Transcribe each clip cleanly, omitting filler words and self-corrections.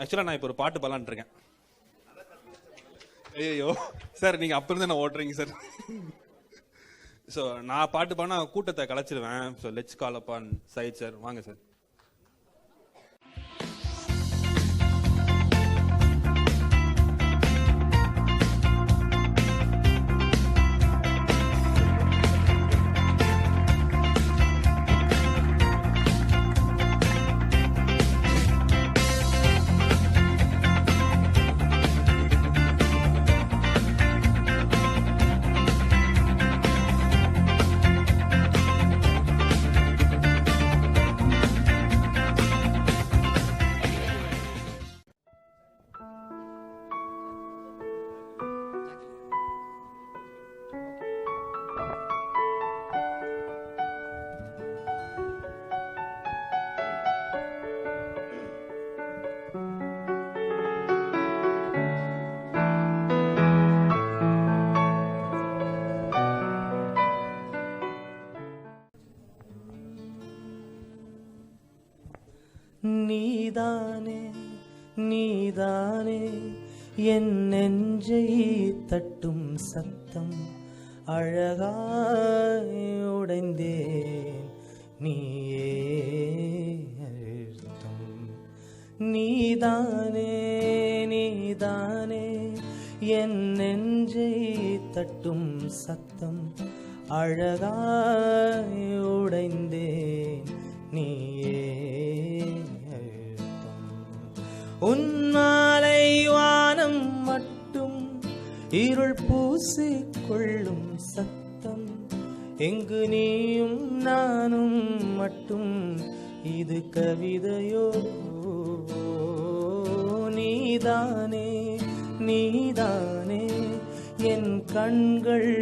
ஆக்சுவலாக நான் இப்போ ஒரு பாட்டு பாடலான்ட்டு இருக்கேன். ஐயோ சார், நீங்கள் அப்போ இருந்து நான் ஓட்டுறீங்க சார். ஸோ நான் பாட்டு பாடினா கூட்டத்தை கலைச்சிடுவேன். So let's call upon side sir. வாங்க சார். நீதானே நீதானே என் நெஞ்சை தட்டும் சத்தம் அழகாய் உடைந்தேன் நீயே அழுத்தம். நீதானே நீதானே என் நெஞ்சை தட்டும் சத்தம் அழகாய் உடைந்தேன் நீயே உன்னாலை வானம் மட்டும் இருள் பூசிக்கொள்ளும் சத்தம் எங்கு நீயும் நானும் மட்டும் இது கவிதையோ. நீதானே நீதானே என் கண்கள்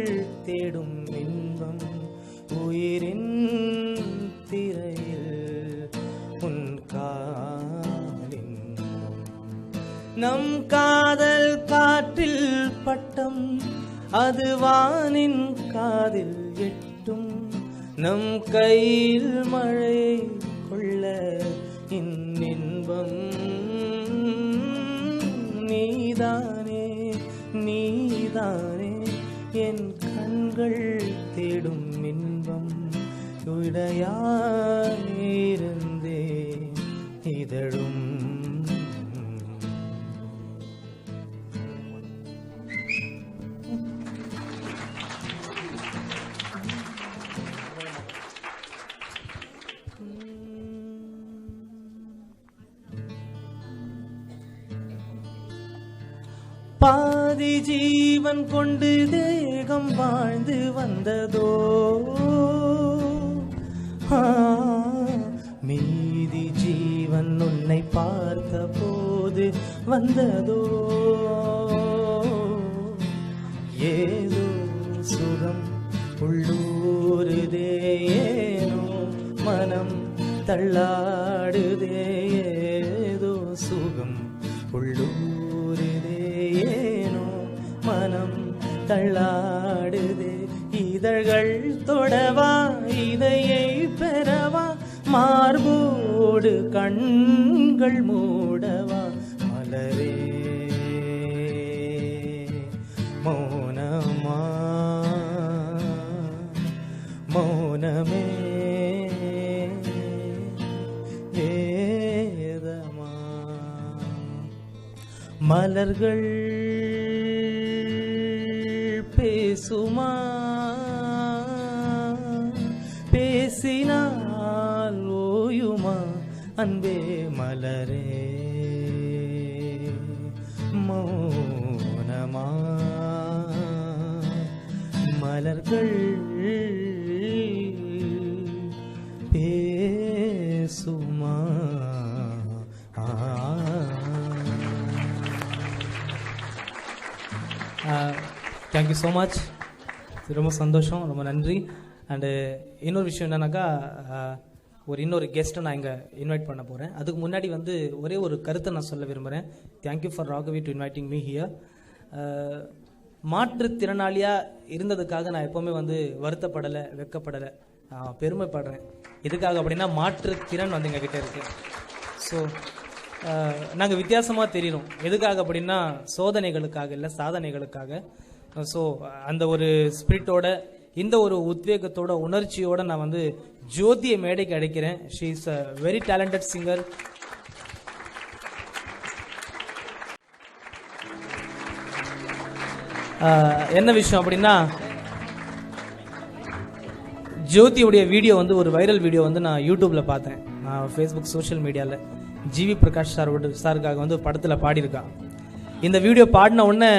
தேடும் இன்பம் உயிரின் திரையில் உன் நம் காதல் காற்றில் பட்டம் அது வானின் காதில் எட்டும் நம் கையில் மழை கொள்ள இன்பம். நீதானே நீதானே என் கண்கள் தேடும் இன்பம் இடையாயிருந்தே இதழும். பாதி ஜீவன் கொண்டு தேகம் வாழ்ந்து வந்ததோ மீதி ஜீவன் உன்னை பார்த்த போது வந்ததோ ஏதோ சுகம் உள்ளூருதே ஏனோ மனம் தள்ளாடுதே ஏதோ சுகம் உள்ளூருதே ஏனோ மனம் தள்ளாடுதே இதழ்கள் தொடவா இதையை பெறவா மார்போடு கண்கள் மூடவா மலரே மௌனமா மௌனமே வேதமா மலர்கள் பேசுமா பேசினால் ஓயுமா அன்பே மலரே மௌனமா மலர்கள் பேசுமா. Thank you so much. ரொம்ப சந்தோஷம், ரொம்ப நன்றி. அண்டு இன்னொரு விஷயம் என்னன்னாக்கா, இன்னொரு கெஸ்ட்டை நான் இங்கே இன்வைட் பண்ண போகிறேன். அதுக்கு முன்னாடி ஒரே ஒரு கருத்தை நான் சொல்ல விரும்புகிறேன். Thank you for Raghavi to inviting me here. மாற்றுத்திறனாளியாக இருந்ததுக்காக நான் எப்போவுமே வருத்தப்படலை, வெக்கப்படலை, பெருமைப்படுறேன். எதுக்காக அப்படின்னா மாற்றுத்திறன் எங்ககிட்ட இருக்குது. ஸோ நாங்கள் வித்தியாசமாக தெரிகிறோம். எதுக்காக அப்படின்னா சோதனைகளுக்காக இல்லை, சாதனைகளுக்காக. ஸோ அந்த ஒரு ஸ்பிரிட்டோட, இந்த ஒரு உத்வேகத்தோட, உணர்ச்சியோட நான் வந்து ஜோதியை மேடைக்கு அழைக்கிறேன். She is a very talented singer. என்ன விஷயம் அப்படின்னா, ஜோதியுடைய வீடியோ வந்து ஒரு வைரல் வீடியோ வந்து நான் யூடியூப்ல பார்த்தேன். நான் ஃபேஸ்புக் சோஷியல் மீடியாவில் ஜிவி பிரகாஷ் சாருக்காக வந்து படத்தில் பாடியிருக்கா. இந்த வீடியோ பாடின உடனே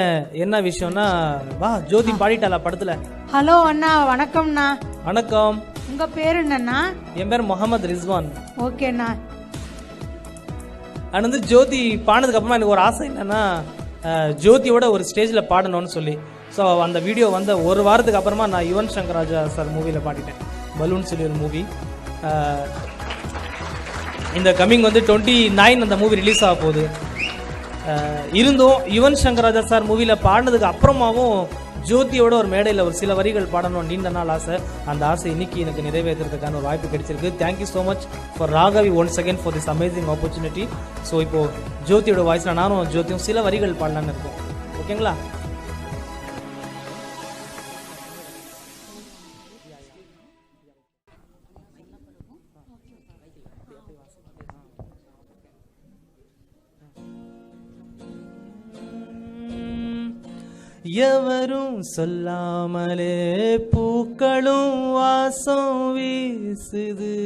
என்ன விஷயம்னா, வா ஜோதி பாடிட்டாளா படத்தில். ஹலோ அண்ணா, வணக்கம்ண்ணா. வணக்கம். உங்க பேர் என்னண்ணா? என் பேர் முகமது ரிஸ்வான். ஓகேண்ணா. அது வந்து ஜோதி பாடினதுக்கு அப்புறமா எனக்கு ஒரு ஆசை என்னன்னா, ஜோதியோட ஒரு ஸ்டேஜில் பாடணும்னு சொல்லி. ஸோ அந்த வீடியோ வந்த ஒரு வாரத்துக்கு அப்புறமா நான் யுவன் சங்கர் ராஜா சார் மூவியில் பாடிட்டேன். பலூன் சொல்லி ஒரு மூவி. இந்த கம்மிங் வந்து 29 அந்த மூவி ரிலீஸ் ஆக போகுது. இருந்தும் யுவன் சங்கர் ராஜா சார் மூவியில் பாடினதுக்கு அப்புறமாவும் ஜோதியோட ஒரு மேடையில் ஒரு சில வரிகள் பாடணும் நீண்ட நாள் ஆசை. அந்த ஆசை இன்னைக்கு எனக்கு நிறைவேற்றுறதுக்கான ஒரு வாய்ப்பு கிடைச்சிருக்கு. Thank you so much for Raghavi once again for this amazing opportunity. So இப்போ ஜோதியோட வாய்ஸில் நானும் ஜோதியும் சில வரிகள் பாடலான்னு இருக்கோம். ஓகேங்களா? எவரும் சொல்லாமலே பூக்களும் வாசம் வீசுது,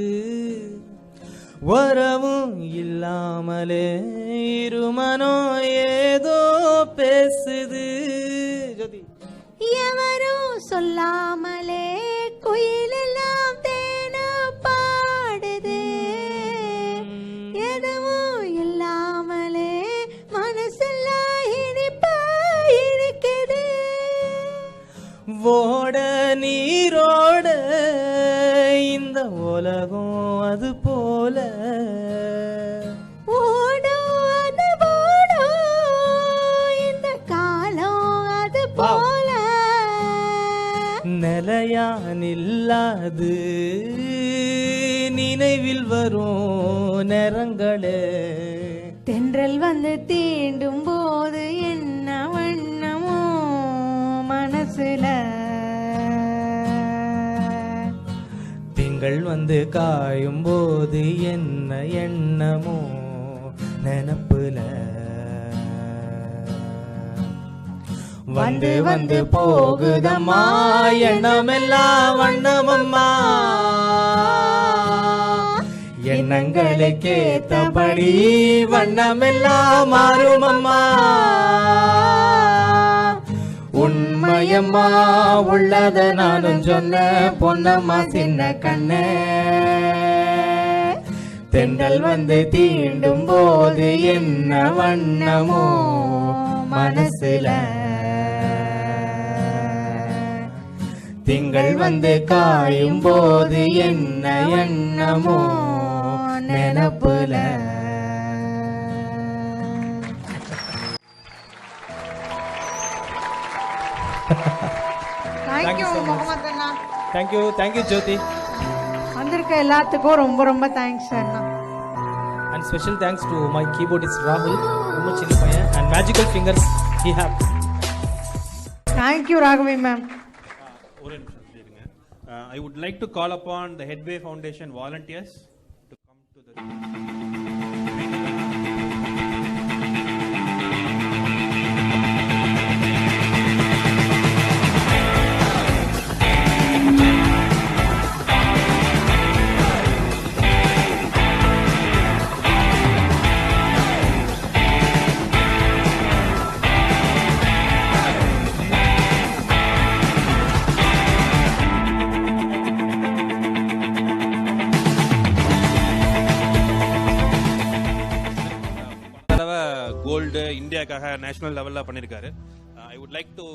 வரவும் இல்லாமலே இருமனம் ஏதோ பேசுது. ஜோதி. எவரும் சொல்லாமலே குயிலெல்லாம் தேன பாடுது, எதுவும் இல்லாமலே மனசெல்லாம் இனிப்பா இருக்குது. ஓட நீரோட இந்த உலகம் அது போல, ஓடும் அது போடும் இந்த காலம் அது போல, நிலையா நில்லாது நினைவில் வரும் நேரங்களே. தென்றல் வந்து தீண்டும் போது என்ன வண்ணமோ மனசுல, திங்கள் வந்து காயும் போது என்ன எண்ணமோ நினப்புல. வந்து வந்து போகுதம்மா எண்ணமெல்லாம் வண்ணமம்மா, எண்ணங்களுக்கேத்தபடி வண்ணமெல்லாம் மாறுமம்மா. உண்மையம்மா உள்ளத நானும் சொன்ன பொன்னம்மா சின்ன கண்ணே, தென்றல் வந்து தீண்டும் போது என்ன வண்ணமோ மனசுல, திங்கள் வந்து காயும் போது என்ன எண்ணமோ நினப்புல. தேங்க்யூ முகமது அண்ணா. தேங்க்யூ ஜோதி. வந்திருக்க எல்லாத்துக்கும் ரொம்ப ரொம்ப thanks Anna. And special thanks to my keyboardist ராகுல், ரொம்ப சின்ன பையன், and magical fingers he have. Thank you Raghavi ma'am. ஒரு நிமிஷம் சொல்லிடுங்க. I would like to call upon the Headway Foundation volunteers to come to the gold இந்தியாக்காக நேஷனல் லெவலில் பண்ணியிருக்காரு. I would like to